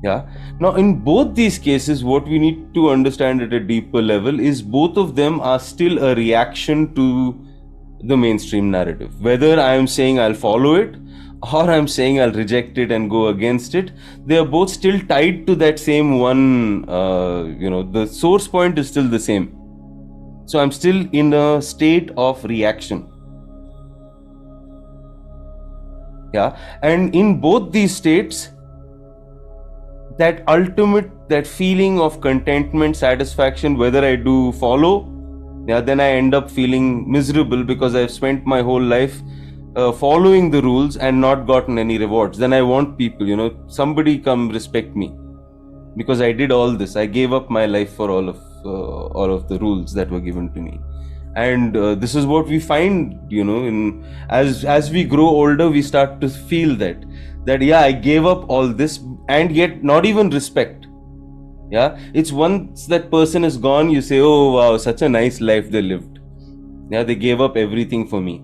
Yeah. Now, in both these cases, what we need to understand at a deeper level is both of them are still a reaction to the mainstream narrative. Whether I am saying I'll follow it or I'm saying I'll reject it and go against it, they are both still tied to that same one, the source point is still the same. So I'm still in a state of reaction. Yeah. And in both these states, that feeling of contentment, satisfaction, whether I do follow, then I end up feeling miserable because I've spent my whole life following the rules and not gotten any rewards. Then I want people, somebody come respect me because I did all this. I gave up my life for all of the rules that were given to me. And this is what we find, in as we grow older, we start to feel that yeah, I gave up all this, and yet not even respect. Yeah, it's once that person is gone, you say, oh wow, such a nice life they lived. Yeah, they gave up everything for me.